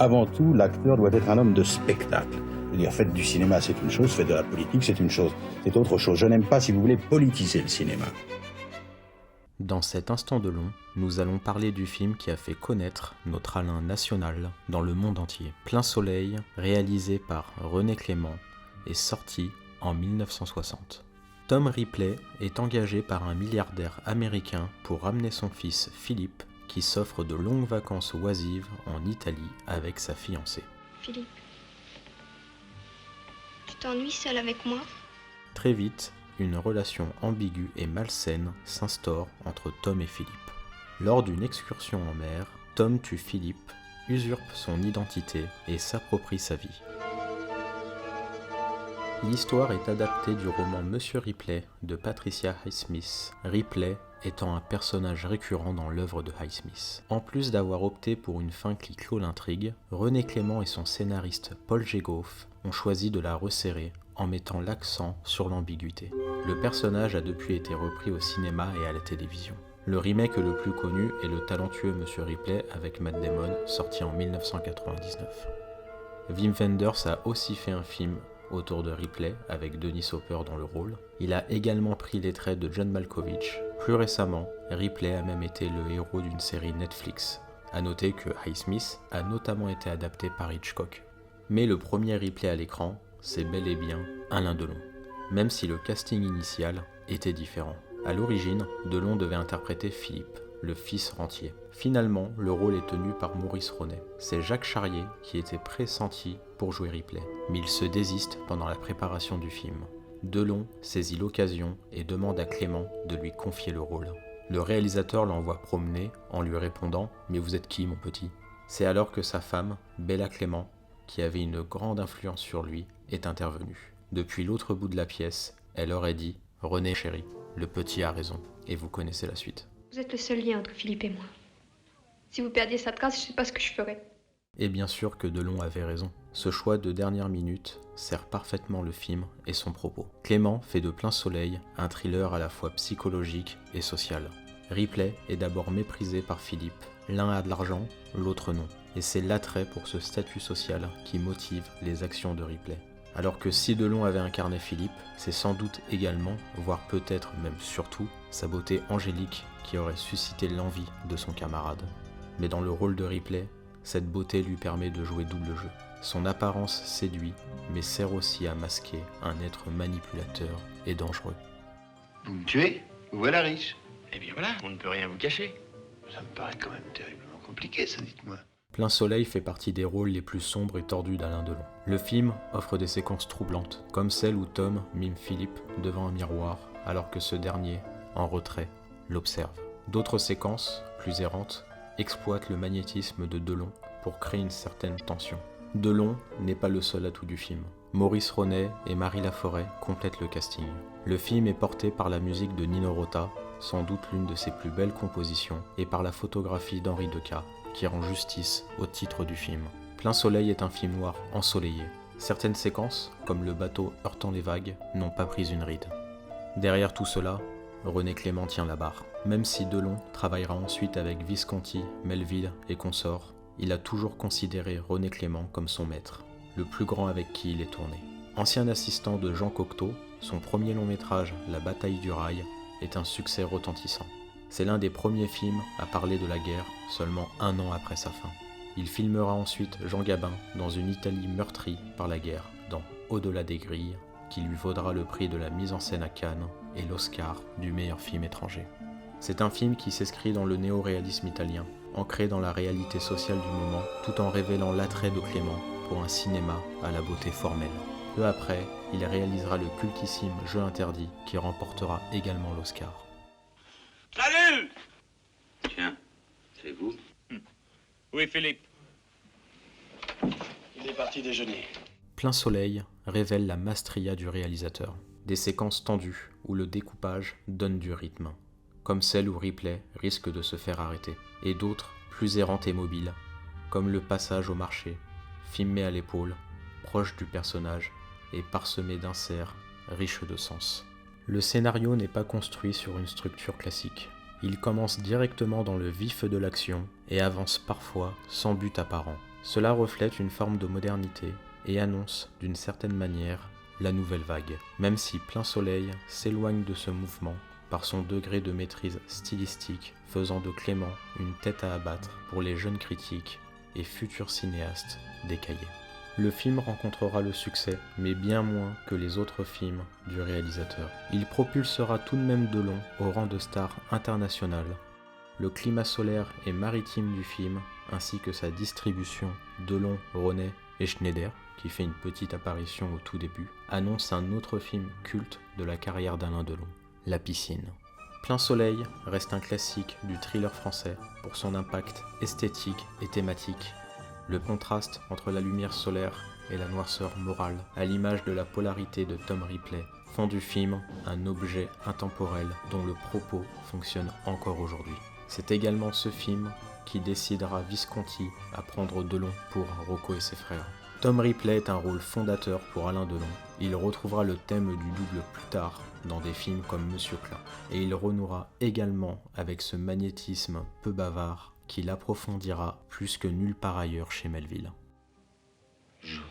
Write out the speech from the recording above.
Avant tout, l'acteur doit être un homme de spectacle. C'est-à-dire, faites du cinéma, c'est une chose, faites de la politique, c'est une chose. C'est autre chose. Je n'aime pas, si vous voulez, politiser le cinéma. Dans cet instant de long, nous allons parler du film qui a fait connaître notre Alain national dans le monde entier. Plein Soleil, réalisé par René Clément, est sorti en 1960. Tom Ripley est engagé par un milliardaire américain pour ramener son fils Philippe, qui s'offre de longues vacances oisives en Italie avec sa fiancée. Philippe, tu t'ennuies seul avec moi? Très vite, une relation ambiguë et malsaine s'instaure entre Tom et Philippe. Lors d'une excursion en mer, Tom tue Philippe, usurpe son identité et s'approprie sa vie. L'histoire est adaptée du roman Monsieur Ripley de Patricia Highsmith, Ripley étant un personnage récurrent dans l'œuvre de Highsmith. En plus d'avoir opté pour une fin qui clôt l'intrigue, René Clément et son scénariste Paul Gégoff ont choisi de la resserrer en mettant l'accent sur l'ambiguïté. Le personnage a depuis été repris au cinéma et à la télévision. Le remake le plus connu est le talentueux Monsieur Ripley avec Matt Damon, sorti en 1999. Wim Wenders a aussi fait un film autour de Ripley avec Dennis Hopper dans le rôle. Il a également pris les traits de John Malkovich. Plus récemment, Ripley a même été le héros d'une série Netflix. A noter que Highsmith a notamment été adapté par Hitchcock. Mais le premier Ripley à l'écran, c'est bel et bien Alain Delon, même si le casting initial était différent. À l'origine, Delon devait interpréter Philippe, le fils rentier. Finalement, le rôle est tenu par Maurice Ronet. C'est Jacques Charrier qui était pressenti pour jouer Ripley, mais il se désiste pendant la préparation du film. Delon saisit l'occasion et demande à Clément de lui confier le rôle. Le réalisateur l'envoie promener en lui répondant « Mais vous êtes qui, mon petit ?» C'est alors que sa femme, Bella Clément, qui avait une grande influence sur lui, est intervenue. Depuis l'autre bout de la pièce, elle aurait dit « René, chéri, le petit a raison. » Et vous connaissez la suite. Vous êtes le seul lien entre Philippe et moi. Si vous perdiez cette trace, je sais pas ce que je ferais. Et bien sûr que Delon avait raison. Ce choix de dernière minute sert parfaitement le film et son propos. Clément fait de Plein Soleil un thriller à la fois psychologique et social. Ripley est d'abord méprisé par Philippe. L'un a de l'argent, l'autre non. Et c'est l'attrait pour ce statut social qui motive les actions de Ripley. Alors que si Delon avait incarné Philippe, c'est sans doute également, voire peut-être même surtout, sa beauté angélique qui aurait suscité l'envie de son camarade. Mais dans le rôle de Ripley, cette beauté lui permet de jouer double jeu. Son apparence séduit, mais sert aussi à masquer un être manipulateur et dangereux. Vous me tuez, vous voilà riche. Eh bien voilà, on ne peut rien vous cacher. Ça me paraît quand même terriblement compliqué, ça, dites-moi. Plein Soleil fait partie des rôles les plus sombres et tordus d'Alain Delon. Le film offre des séquences troublantes, comme celle où Tom mime Philippe devant un miroir, alors que ce dernier, en retrait, l'observe. D'autres séquences, plus errantes, exploitent le magnétisme de Delon pour créer une certaine tension. Delon n'est pas le seul atout du film. Maurice Ronet et Marie Laforêt complètent le casting. Le film est porté par la musique de Nino Rota, sans doute l'une de ses plus belles compositions, et par la photographie d'Henri Deca, qui rend justice au titre du film. Plein Soleil est un film noir ensoleillé. Certaines séquences, comme le bateau heurtant les vagues, n'ont pas pris une ride. Derrière tout cela, René Clément tient la barre. Même si Delon travaillera ensuite avec Visconti, Melville et consorts, il a toujours considéré René Clément comme son maître, le plus grand avec qui il est tourné. Ancien assistant de Jean Cocteau, son premier long métrage, La bataille du rail, est un succès retentissant. C'est l'un des premiers films à parler de la guerre, seulement 1 an après sa fin. Il filmera ensuite Jean Gabin dans une Italie meurtrie par la guerre, dans Au-delà des grilles, qui lui vaudra le prix de la mise en scène à Cannes et l'Oscar du meilleur film étranger. C'est un film qui s'inscrit dans le néo-réalisme italien, ancré dans la réalité sociale du moment, tout en révélant l'attrait de Clément pour un cinéma à la beauté formelle. Peu après, il réalisera le cultissime Jeu interdit, qui remportera également l'Oscar. Salut! Tiens, c'est vous? Oui, Philippe. Il est parti déjeuner. Plein Soleil révèle la maestria du réalisateur. Des séquences tendues où le découpage donne du rythme, comme celle où Ripley risque de se faire arrêter, et d'autres plus errantes et mobiles, comme le passage au marché, filmé à l'épaule, proche du personnage et parsemé d'inserts riches de sens. Le scénario n'est pas construit sur une structure classique. Il commence directement dans le vif de l'action et avance parfois sans but apparent. Cela reflète une forme de modernité et annonce, d'une certaine manière, la nouvelle vague, même si Plein Soleil s'éloigne de ce mouvement par son degré de maîtrise stylistique, faisant de Clément une tête à abattre pour les jeunes critiques et futurs cinéastes décaillés. Le film rencontrera le succès, mais bien moins que les autres films du réalisateur. Il propulsera tout de même Delon au rang de star internationale. Le climat solaire et maritime du film, ainsi que sa distribution, Delon, Ronet et Schneider, qui fait une petite apparition au tout début, annonce un autre film culte de la carrière d'Alain Delon, La Piscine. Plein Soleil reste un classique du thriller français pour son impact esthétique et thématique. Le contraste entre la lumière solaire et la noirceur morale, à l'image de la polarité de Tom Ripley, font du film un objet intemporel dont le propos fonctionne encore aujourd'hui. C'est également ce film qui décidera Visconti à prendre Delon pour Rocco et ses frères. Tom Ripley est un rôle fondateur pour Alain Delon. Il retrouvera le thème du double plus tard dans des films comme Monsieur Klein. Et il renouera également avec ce magnétisme peu bavard qu'il approfondira plus que nulle part ailleurs chez Melville. Joue.